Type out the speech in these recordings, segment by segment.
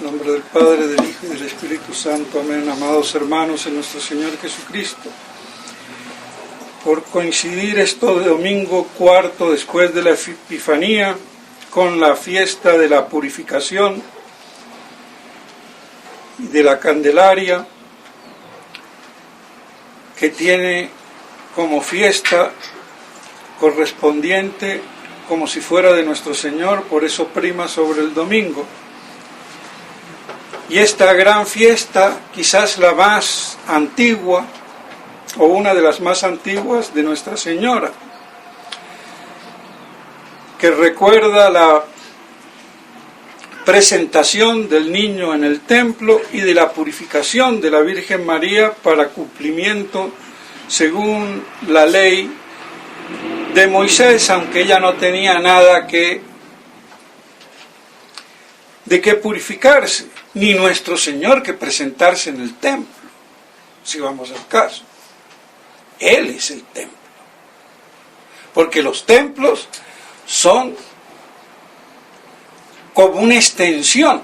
nombre del Padre, del Hijo y del Espíritu Santo. Amén. Amados hermanos en nuestro Señor Jesucristo, por coincidir esto de domingo cuarto después de la Epifanía con la fiesta de la purificación y de la Candelaria, que tiene como fiesta correspondiente como si fuera de nuestro Señor, por eso prima sobre el domingo. Y esta gran fiesta, quizás la más antigua, o una de las más antiguas de Nuestra Señora, que recuerda la presentación del niño en el templo y de la purificación de la Virgen María para cumplimiento según la ley de Moisés, aunque ella no tenía nada de qué purificarse, ni nuestro Señor que presentarse en el templo, si vamos al caso. Él es el templo, porque los templos son como una extensión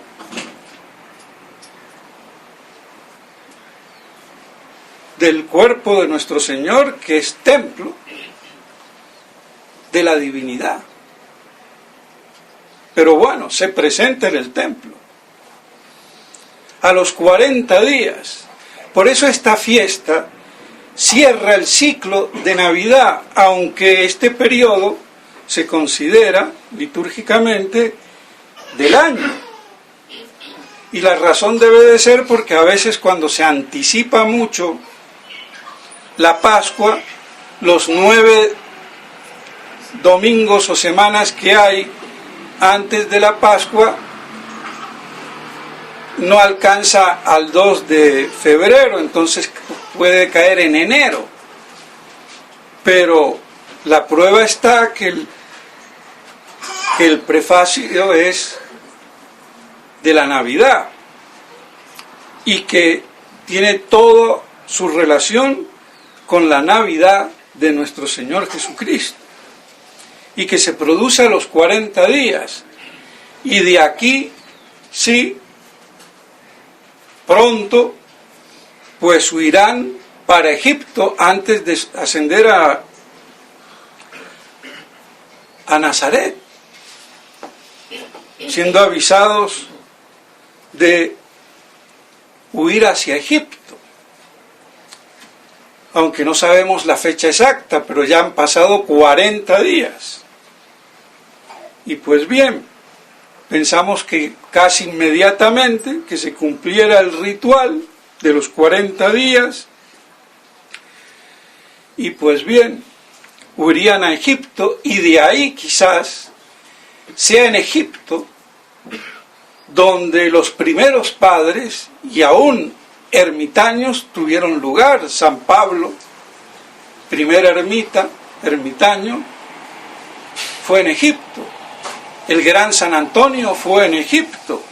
del cuerpo de nuestro Señor, que es templo de la divinidad. Pero bueno, se presenta en el templo a los 40 días. Por eso esta fiesta cierra el ciclo de Navidad, aunque este periodo se considera litúrgicamente del año. Y la razón debe de ser porque a veces cuando se anticipa mucho la Pascua, los 9 domingos o semanas que hay antes de la Pascua, no alcanza al 2 de febrero, entonces puede caer en enero. Pero la prueba está que el prefacio es de la Navidad y que tiene toda su relación con la Navidad de nuestro Señor Jesucristo, y que se produce a los 40 días, y de aquí, sí, pronto, pues huirán para Egipto antes de ascender a Nazaret, siendo avisados de huir hacia Egipto. Aunque no sabemos la fecha exacta, pero ya han pasado 40 días. Y pues bien, pensamos que casi inmediatamente que se cumpliera el ritual de los 40 días, y pues bien, huirían a Egipto, y de ahí quizás sea en Egipto donde los primeros padres y aún ermitaños tuvieron lugar. San Pablo, primer ermitaño, fue en Egipto. El gran San Antonio fue en Egipto.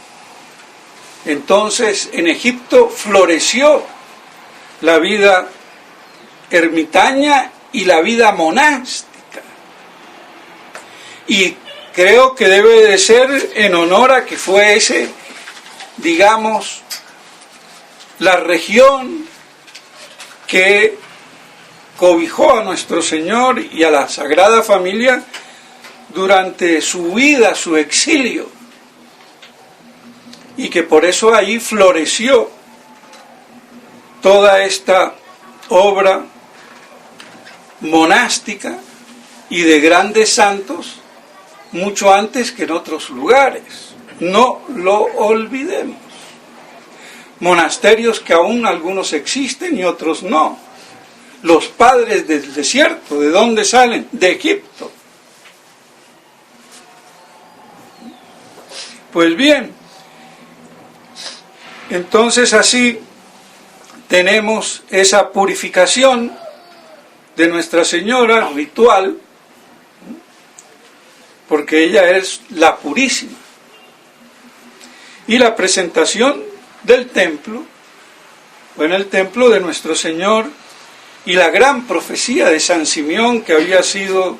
Entonces, en Egipto floreció la vida ermitaña y la vida monástica. Y creo que debe de ser en honor a que fue ese, digamos, la región que cobijó a nuestro Señor y a la Sagrada Familia durante su vida, su exilio, y que por eso ahí floreció toda esta obra monástica y de grandes santos mucho antes que en otros lugares. No lo olvidemos. Monasterios que aún algunos existen y otros no. Los padres del desierto, ¿de dónde salen? De Egipto. Pues bien, entonces así tenemos esa purificación de Nuestra Señora ritual, porque ella es la purísima, y la presentación del templo, o en el templo de nuestro Señor, y la gran profecía de San Simeón, que había sido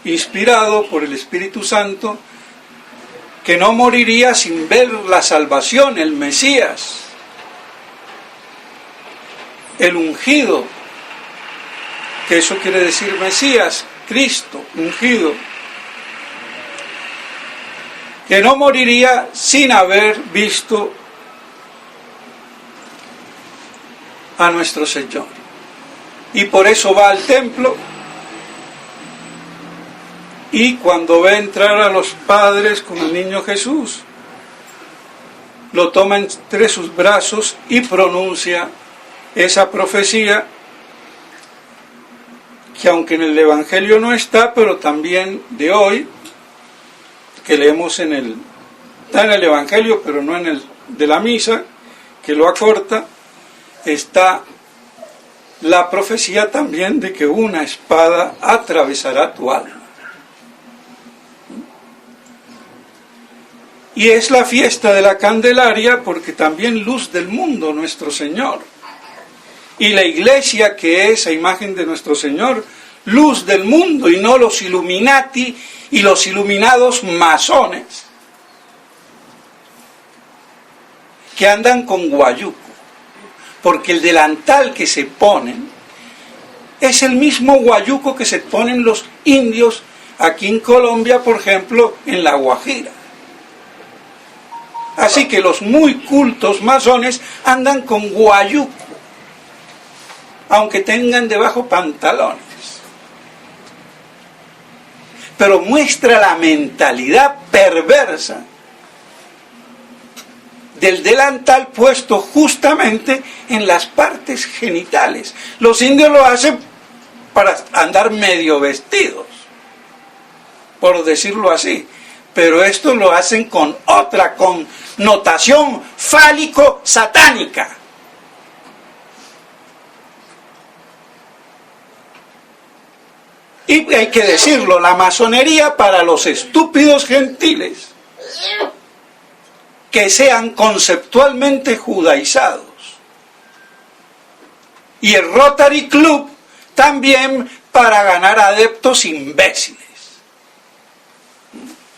inspirado por el Espíritu Santo que no moriría sin ver la salvación, el Mesías, el ungido, que eso quiere decir Mesías, Cristo, ungido, que no moriría sin haber visto a nuestro Señor. Y por eso va al templo, y cuando ve entrar a los padres con el niño Jesús, lo toma entre sus brazos y pronuncia esa profecía que, aunque en el Evangelio no está, pero también de hoy, que leemos está en el Evangelio, pero no en el de la misa, que lo acorta, está la profecía también de que una espada atravesará tu alma. Y es la fiesta de la Candelaria porque también luz del mundo nuestro Señor. Y la iglesia, que es a imagen de nuestro Señor, luz del mundo, y no los Illuminati y los iluminados masones que andan con guayuco, porque el delantal que se ponen es el mismo guayuco que se ponen los indios aquí en Colombia, por ejemplo, en La Guajira. Así que los muy cultos masones andan con guayuco, aunque tengan debajo pantalones. Pero muestra la mentalidad perversa del delantal puesto justamente en las partes genitales. Los indios lo hacen para andar medio vestidos, por decirlo así, pero esto lo hacen con otra connotación fálico-satánica. Y hay que decirlo, la masonería para los estúpidos gentiles que sean conceptualmente judaizados. Y el Rotary Club también para ganar adeptos imbéciles.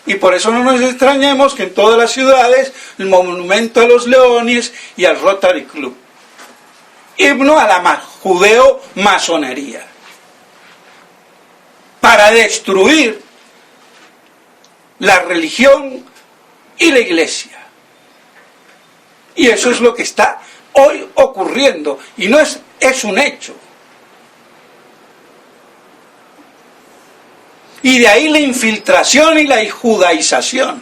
Y por eso no nos extrañemos que en todas las ciudades el monumento a los leones y al Rotary Club. Himno a la judeo-masonería. Para destruir la religión y la iglesia. Y eso es lo que está hoy ocurriendo. Y no es un hecho. Y de ahí la infiltración y la judaización.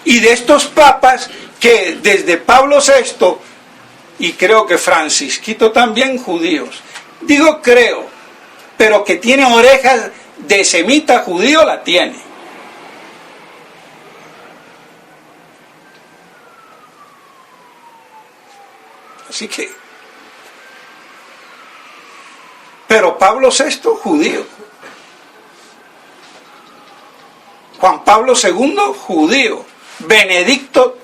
Y de estos papas que desde Pablo VI, y creo que Francisquito también, judíos, digo creo, pero que tiene orejas de semita judío, la tiene. Así que, pero Pablo VI, judío. Juan Pablo II, judío. Benedicto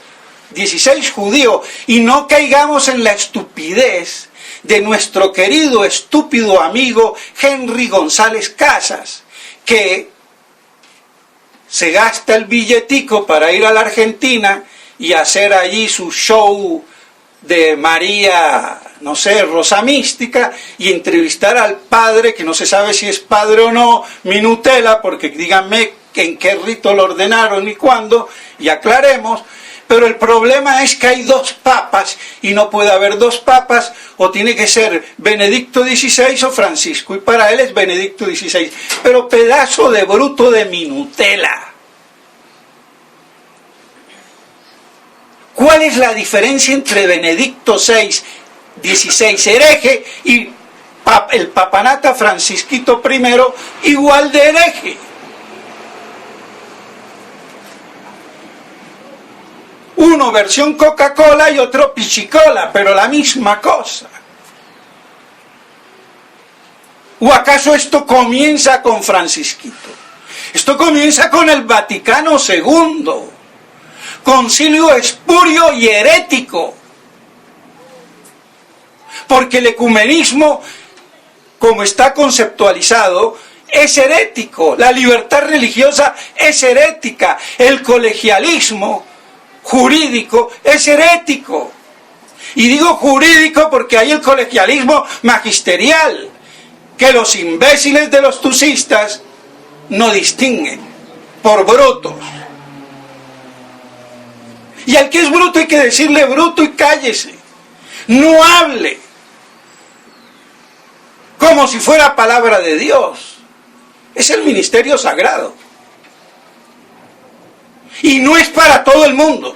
XVI, judío. Y no caigamos en la estupidez de nuestro querido estúpido amigo Henry González Casas, que se gasta el billetico para ir a la Argentina y hacer allí su show de María, no sé, Rosa Mística, y entrevistar al padre, que no se sabe si es padre o no, Minutela, porque díganme en qué rito lo ordenaron y cuándo, y aclaremos. Pero el problema es que hay dos papas, y no puede haber dos papas, o tiene que ser Benedicto XVI o Francisco, y para él es Benedicto XVI. Pero pedazo de bruto de Minutela. ¿Cuál es la diferencia entre Benedicto XVI, hereje, y el papanata Francisquito I, igual de hereje? Uno versión Coca-Cola y otro Pichicola, pero la misma cosa. ¿O acaso esto comienza con Francisquito? Esto comienza con el Vaticano II, concilio espurio y herético, porque el ecumenismo, como está conceptualizado, es herético, la libertad religiosa es herética, el colegialismo jurídico es herético. Y digo jurídico porque hay el colegialismo magisterial, que los imbéciles de los tucistas no distinguen por brutos. Y al que es bruto hay que decirle bruto y cállese. No hable como si fuera palabra de Dios. Es el ministerio sagrado. Y no es para todo el mundo.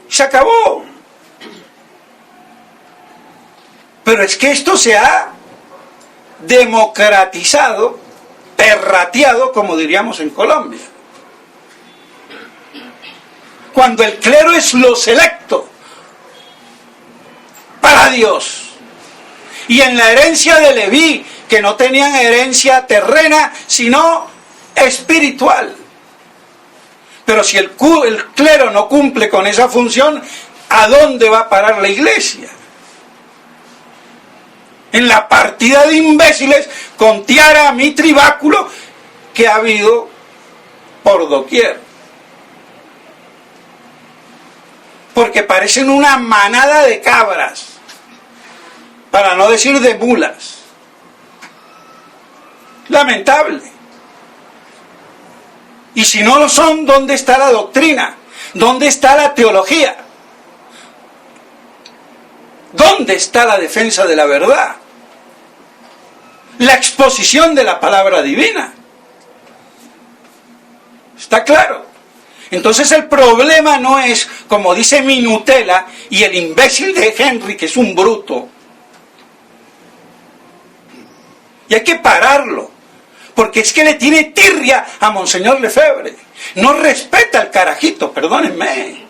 Se acabó. Pero es que esto se ha democratizado, perrateado, como diríamos en Colombia. Cuando el clero es lo selecto para Dios. Y en la herencia de Leví, que no tenían herencia terrena, sino espiritual. Pero si el clero no cumple con esa función, ¿a dónde va a parar la iglesia? En la partida de imbéciles con tiara, mitra y báculo que ha habido por doquier. Porque parecen una manada de cabras, para no decir de mulas. Lamentable. Y si no lo son, ¿dónde está la doctrina? ¿Dónde está la teología? ¿Dónde está la defensa de la verdad? La exposición de la palabra divina. ¿Está claro? Entonces el problema no es, como dice Minutela y el imbécil de Henry, que es un bruto. Y hay que pararlo. Porque es que le tiene tirria a Monseñor Lefebvre. No respeta al carajito, perdónenme.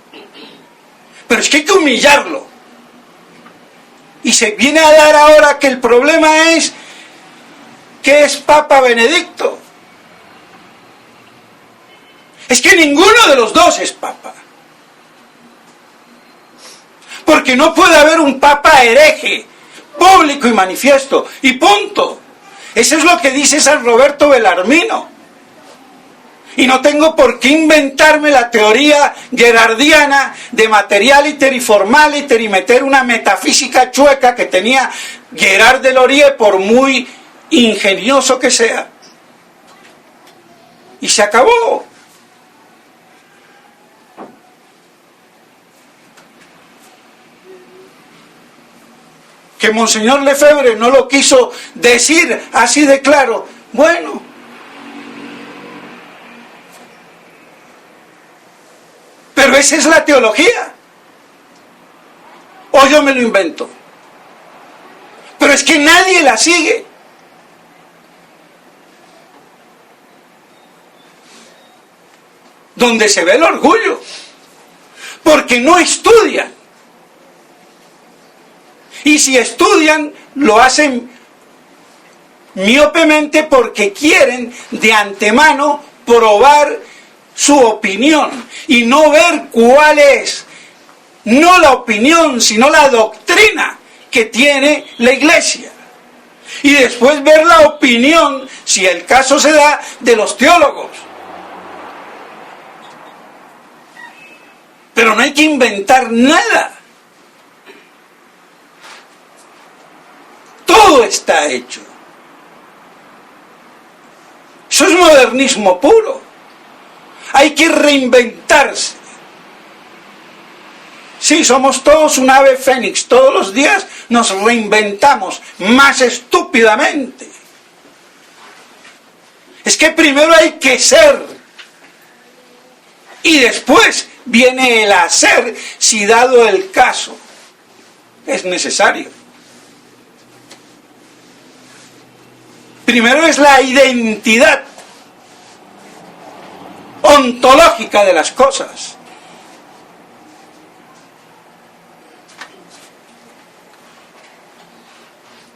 Pero es que hay que humillarlo. Y se viene a dar ahora que el problema es que es Papa Benedicto. Es que ninguno de los dos es Papa. Porque no puede haber un Papa hereje, público y manifiesto. Y punto. Eso es lo que dice San Roberto Belarmino. Y no tengo por qué inventarme la teoría gerardiana de materialiter y formaliter y meter una metafísica chueca que tenía Gerard de Laurier, por muy ingenioso que sea. Y se acabó. Que Monseñor Lefebvre no lo quiso decir así de claro. Bueno, pero esa es la teología. O yo me lo invento. Pero es que nadie la sigue. Donde se ve el orgullo. Porque no estudian. Y si estudian, lo hacen miopemente porque quieren de antemano probar su opinión y no ver cuál es, no la opinión, sino la doctrina que tiene la iglesia. Y después ver la opinión, si el caso se da, de los teólogos. Pero no hay que inventar nada. Todo está hecho. Eso es modernismo puro. Hay que reinventarse. Sí, somos todos un ave fénix. Todos los días nos reinventamos más estúpidamente. Es que primero hay que ser. Y después viene el hacer, si dado el caso es necesario. Primero es la identidad ontológica de las cosas.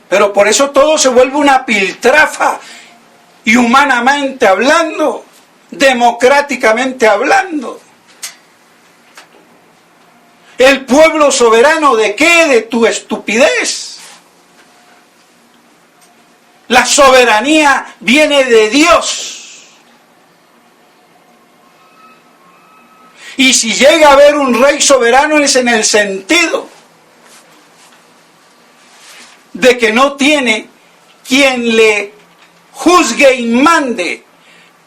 Pero por eso todo se vuelve una piltrafa, y humanamente hablando, democráticamente hablando. ¿El pueblo soberano de qué? De tu estupidez. La soberanía viene de Dios. Y si llega a haber un rey soberano es en el sentido de que no tiene quien le juzgue y mande,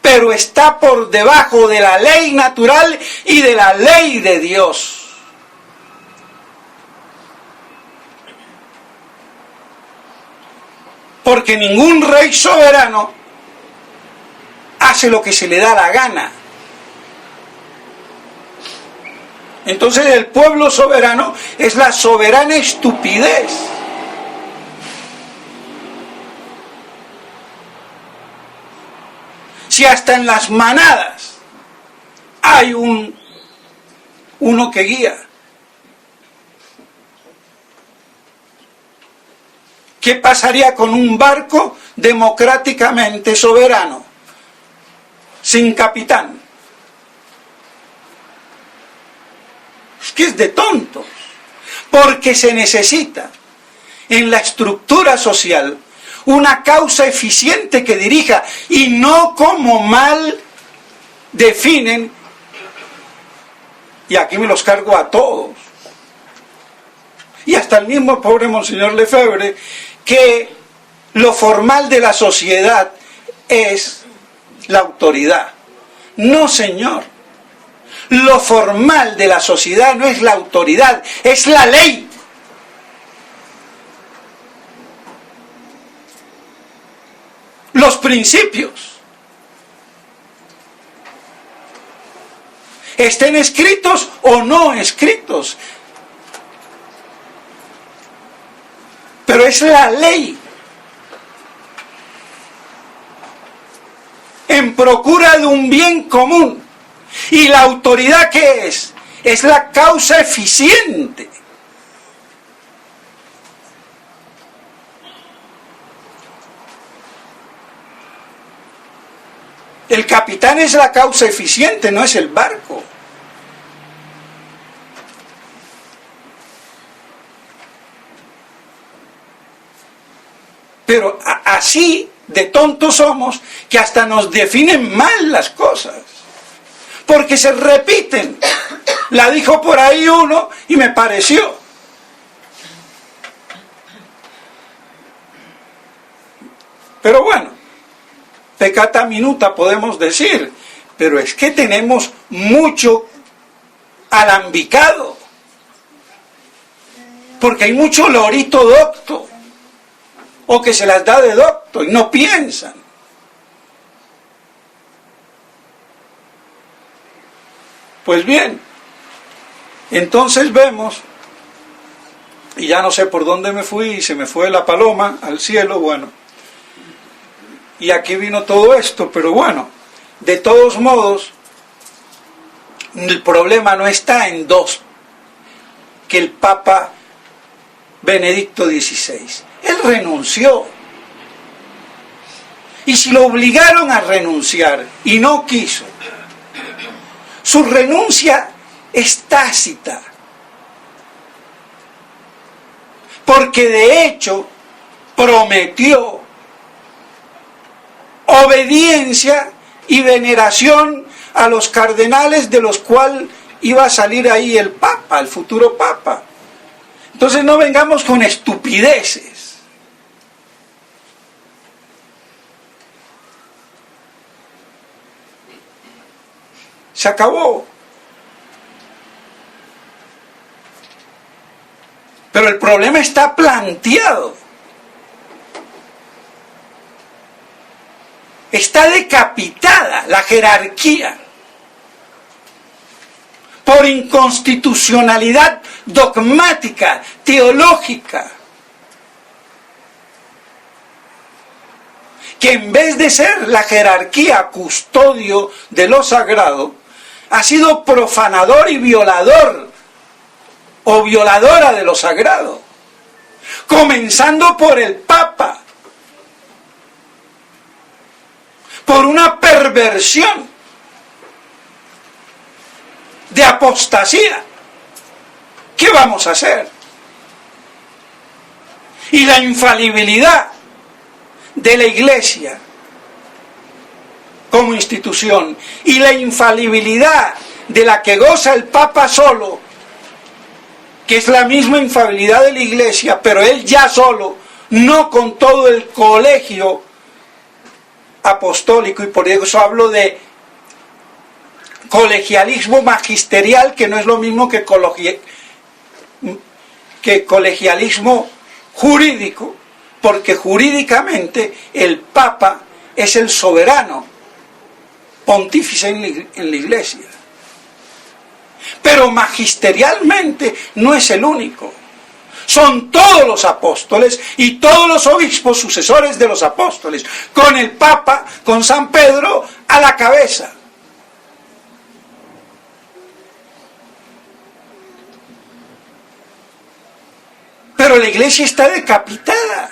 pero está por debajo de la ley natural y de la ley de Dios. Porque ningún rey soberano hace lo que se le da la gana. Entonces el pueblo soberano es la soberana estupidez. Si hasta en las manadas hay uno que guía, ¿qué pasaría con un barco democráticamente soberano, sin capitán? Es que es de tontos, porque se necesita en la estructura social una causa eficiente que dirija, y no como mal definen, y aquí me los cargo a todos, y hasta el mismo pobre Monseñor Lefebvre, que lo formal de la sociedad es la autoridad. No, señor. Lo formal de la sociedad no es la autoridad, es la ley. Los principios. Estén escritos o no escritos. Pero es la ley. En procura de un bien común. ¿Y la autoridad qué es? Es la causa eficiente. El capitán es la causa eficiente, no es el barco. Pero así de tontos somos que hasta nos definen mal las cosas. Porque se repiten. La dijo por ahí uno y me pareció. Pero bueno, peccata minuta podemos decir, pero es que tenemos mucho alambicado. Porque hay mucho lorito docto, o que se las da de docto y no piensan. Pues bien, entonces vemos, y ya no sé por dónde me fui, y se me fue la paloma al cielo, bueno, y aquí vino todo esto, pero bueno, de todos modos, el problema no está en dos, que el Papa Benedicto XVI, él renunció, y si lo obligaron a renunciar y no quiso, su renuncia es tácita, porque de hecho prometió obediencia y veneración a los cardenales de los cuales iba a salir ahí el Papa, el futuro Papa. Entonces no vengamos con estupideces. Se acabó. Pero el problema está planteado. Está decapitada la jerarquía por inconstitucionalidad dogmática, teológica, que en vez de ser la jerarquía custodio de lo sagrado, ha sido profanador y violador o violadora de lo sagrado, comenzando por el Papa, por una perversión de apostasía. ¿Qué vamos a hacer? Y la infalibilidad de la Iglesia como institución y la infalibilidad de la que goza el Papa solo, que es la misma infalibilidad de la Iglesia, pero él ya solo, no con todo el colegio apostólico, y por eso hablo de colegialismo magisterial, que no es lo mismo que colegialismo jurídico, porque jurídicamente el Papa es el soberano pontífice en la Iglesia, pero magisterialmente no es el único. Son todos los apóstoles y todos los obispos sucesores de los apóstoles, con el Papa, con San Pedro a la cabeza. Pero la Iglesia está decapitada.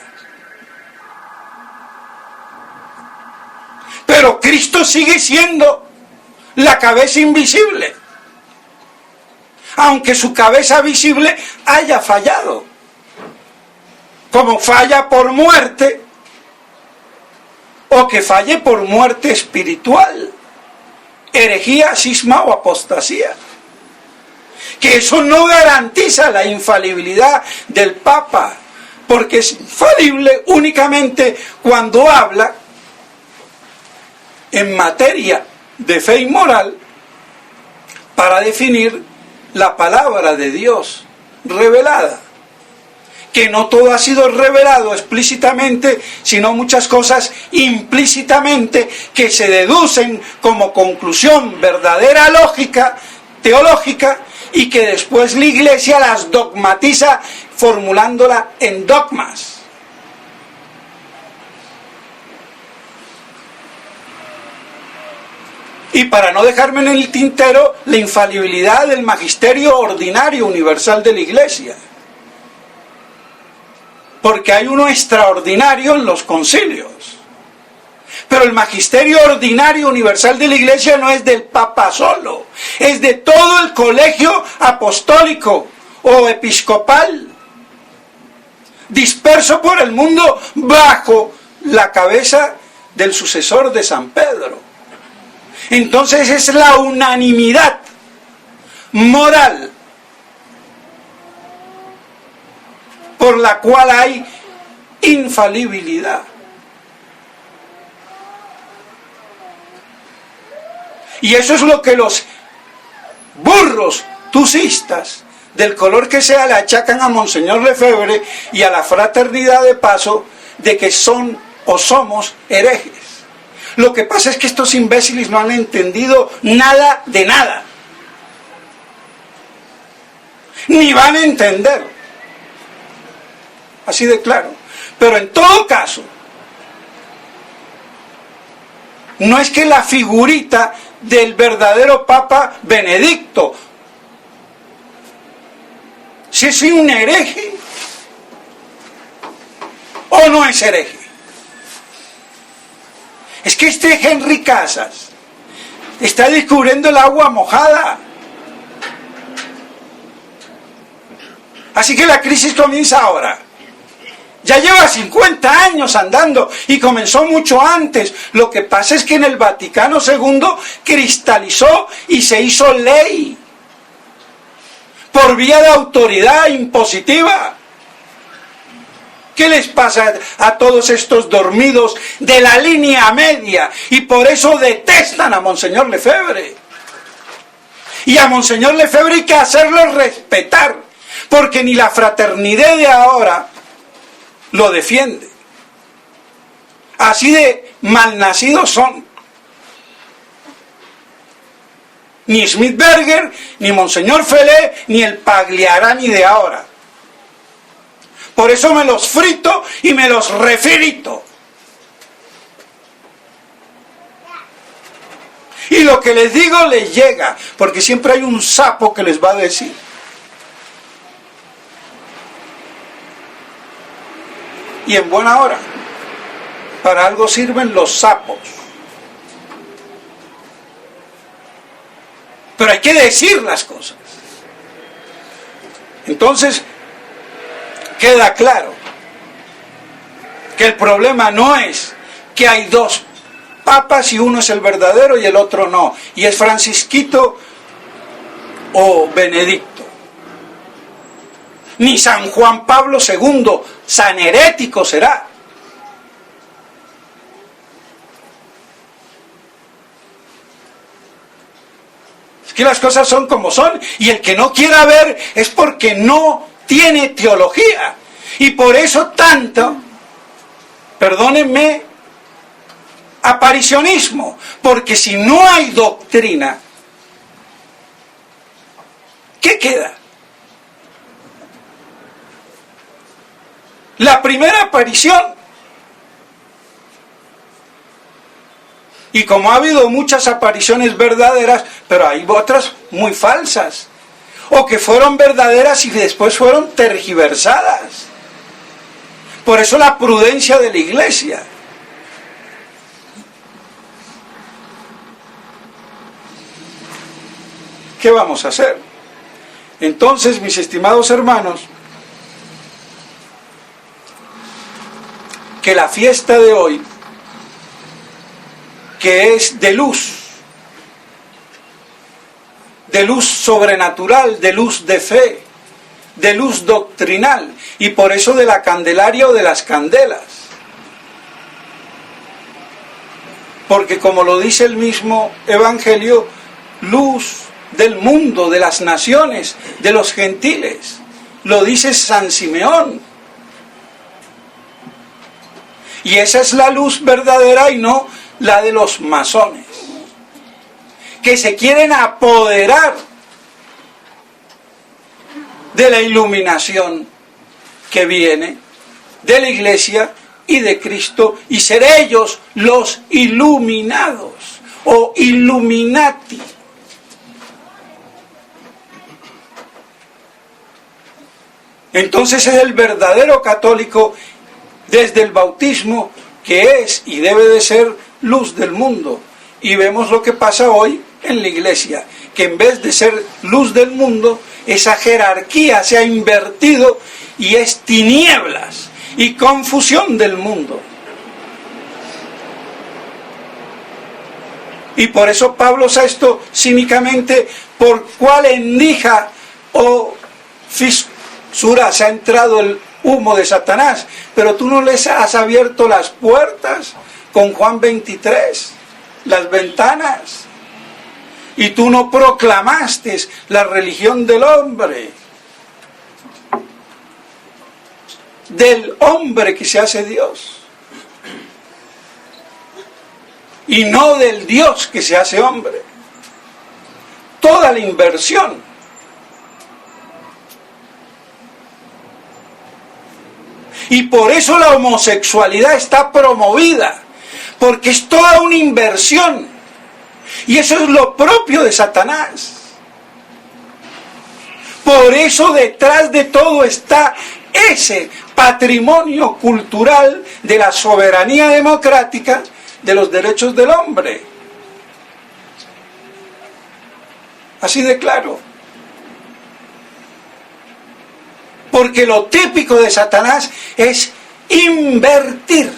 Pero Cristo sigue siendo la cabeza invisible, aunque su cabeza visible haya fallado, como falla por muerte, o que falle por muerte espiritual, herejía, cisma o apostasía. Que eso no garantiza la infalibilidad del Papa, porque es infalible únicamente cuando habla en materia de fe y moral para definir la palabra de Dios revelada, que no todo ha sido revelado explícitamente, sino muchas cosas implícitamente que se deducen como conclusión verdadera lógica, teológica, y que después la Iglesia las dogmatiza formulándola en dogmas. Y para no dejarme en el tintero, la infalibilidad del magisterio ordinario universal de la Iglesia. Porque hay uno extraordinario en los concilios. Pero el magisterio ordinario universal de la Iglesia no es del Papa solo, es de todo el colegio apostólico o episcopal, disperso por el mundo bajo la cabeza del sucesor de San Pedro. Entonces es la unanimidad moral por la cual hay infalibilidad. Y eso es lo que los burros tusistas, del color que sea, le achacan a Monseñor Lefebvre y a la Fraternidad de Paso de que son o somos herejes. Lo que pasa es que estos imbéciles no han entendido nada de nada. Ni van a entender. Así de claro. Pero en todo caso, no es que la figurita del verdadero Papa Benedicto, si es un hereje o no es hereje. Es que este Henry Casas está descubriendo el agua mojada. Así que la crisis comienza ahora. Ya lleva 50 años andando y comenzó mucho antes. Lo que pasa es que en el Vaticano II cristalizó y se hizo ley por vía de autoridad impositiva. ¿Qué les pasa a todos estos dormidos de la línea media? Y por eso detestan a Monseñor Lefebvre. Y a Monseñor Lefebvre hay que hacerlo respetar, porque ni la fraternidad de ahora lo defiende. Así de malnacidos son. Ni Smithberger, ni Monseñor Felé, ni el Pagliarani de ahora. Por eso me los frito y me los refrito. Y lo que les digo les llega, porque siempre hay un sapo que les va a decir. Y en buena hora. Para algo sirven los sapos. Pero hay que decir las cosas. Entonces, queda claro que el problema no es que hay dos papas y uno es el verdadero y el otro no, y es Francisquito o Benedicto, ni San Juan Pablo II, San herético será. Es que las cosas son como son, y el que no quiera ver es porque no tiene teología, y por eso tanto, perdónenme, aparicionismo, porque si no hay doctrina, ¿qué queda? La primera aparición, y como ha habido muchas apariciones verdaderas, pero hay otras muy falsas, o que fueron verdaderas y después fueron tergiversadas. Por eso la prudencia de la Iglesia. ¿Qué vamos a hacer? Entonces, mis estimados hermanos, que la fiesta de hoy, que es de luz sobrenatural, de luz de fe, de luz doctrinal, y por eso de la Candelaria o de las candelas. Porque como lo dice el mismo Evangelio, luz del mundo, de las naciones, de los gentiles. Lo dice San Simeón. Y esa es la luz verdadera y no la de los masones, que se quieren apoderar de la iluminación que viene de la Iglesia y de Cristo, y ser ellos los iluminados o Illuminati. Entonces es el verdadero católico desde el bautismo, que es y debe de ser luz del mundo. Y vemos lo que pasa hoy en la Iglesia, que en vez de ser luz del mundo, esa jerarquía se ha invertido y es tinieblas y confusión del mundo. Y por eso Pablo VI cínicamente, por cuál endija o fisura se ha entrado el humo de Satanás, pero tú no les has abierto las puertas con Juan 23, las ventanas, y tú no proclamaste la religión del hombre que se hace Dios, y no del Dios que se hace hombre. Toda la inversión. Y por eso la homosexualidad está promovida, porque es toda una inversión. Y eso es lo propio de Satanás. Por eso detrás de todo está ese patrimonio cultural de la soberanía democrática, de los derechos del hombre. Así de claro. Porque lo típico de Satanás es invertir.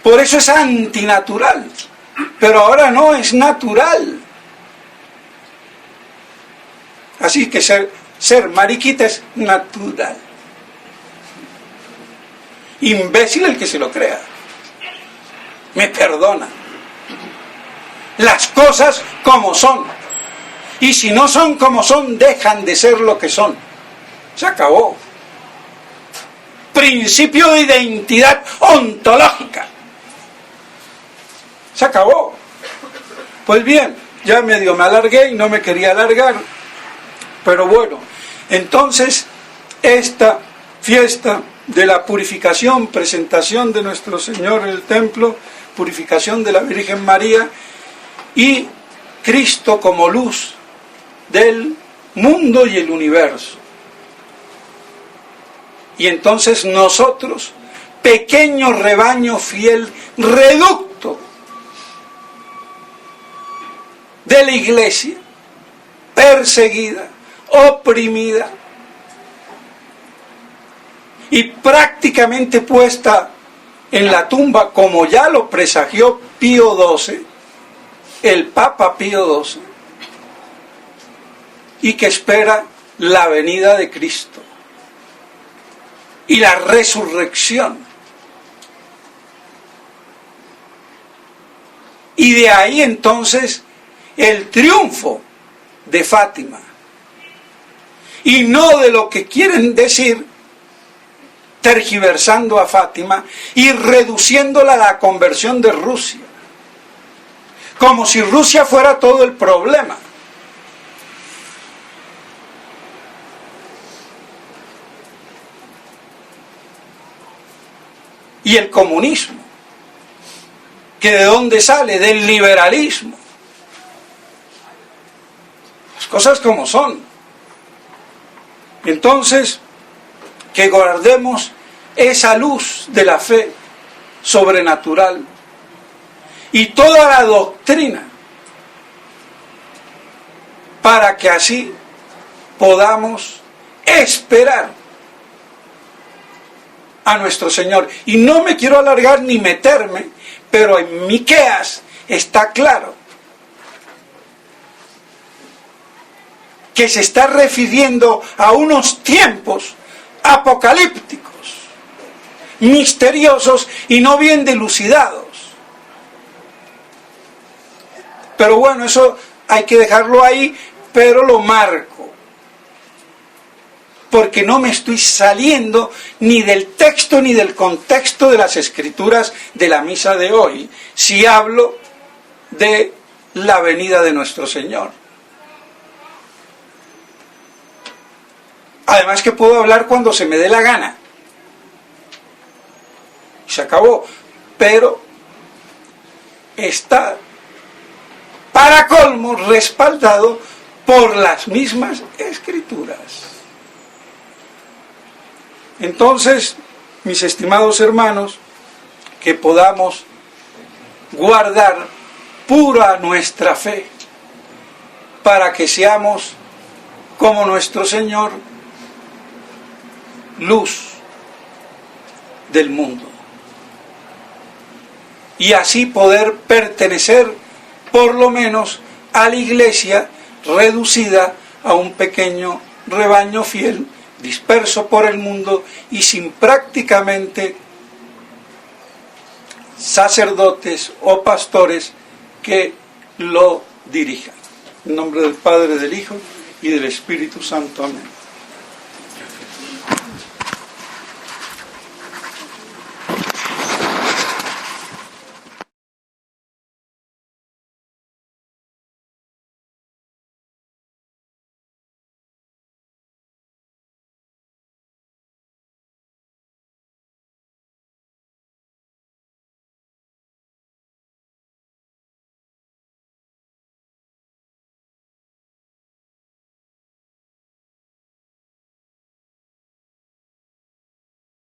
Por eso es antinatural. Pero ahora no es natural. Así que ser mariquita es natural. Imbécil el que se lo crea. Me perdona. Las cosas como son. Y si no son como son, dejan de ser lo que son. Se acabó. Principio de identidad ontológica. Se acabó. Pues bien, ya medio me alargué y no me quería alargar. Pero bueno, entonces esta fiesta de la purificación, presentación de nuestro Señor en el templo, purificación de la Virgen María, y Cristo como luz del mundo y el universo. Y entonces nosotros, pequeño rebaño fiel, reducto de la Iglesia, perseguida, oprimida y prácticamente puesta en la tumba, como ya lo presagió Pío XII, el Papa Pío XII, y que espera la venida de Cristo y la resurrección. Y de ahí entonces el triunfo de Fátima. Y no de lo que quieren decir tergiversando a Fátima y reduciéndola a la conversión de Rusia. Como si Rusia fuera todo el problema. Y el comunismo, que de dónde sale, del liberalismo. Las cosas como son. Entonces, que guardemos esa luz de la fe sobrenatural y toda la doctrina para que así podamos esperar a nuestro Señor. Y no me quiero alargar ni meterme, pero en Miqueas está claro que se está refiriendo a unos tiempos apocalípticos, misteriosos y no bien dilucidados. Pero bueno, eso hay que dejarlo ahí, pero lo marco, porque no me estoy saliendo ni del texto ni del contexto de las escrituras de la misa de hoy, si hablo de la venida de nuestro Señor. Además que puedo hablar cuando se me dé la gana. Se acabó. Pero está, para colmo, respaldado por las mismas escrituras. Entonces, mis estimados hermanos, que podamos guardar pura nuestra fe para que seamos como nuestro Señor, luz del mundo, y así poder pertenecer por lo menos a la iglesia reducida a un pequeño rebaño fiel disperso por el mundo y sin prácticamente sacerdotes o pastores que lo dirijan. En nombre del Padre, del Hijo y del Espíritu Santo. Amén.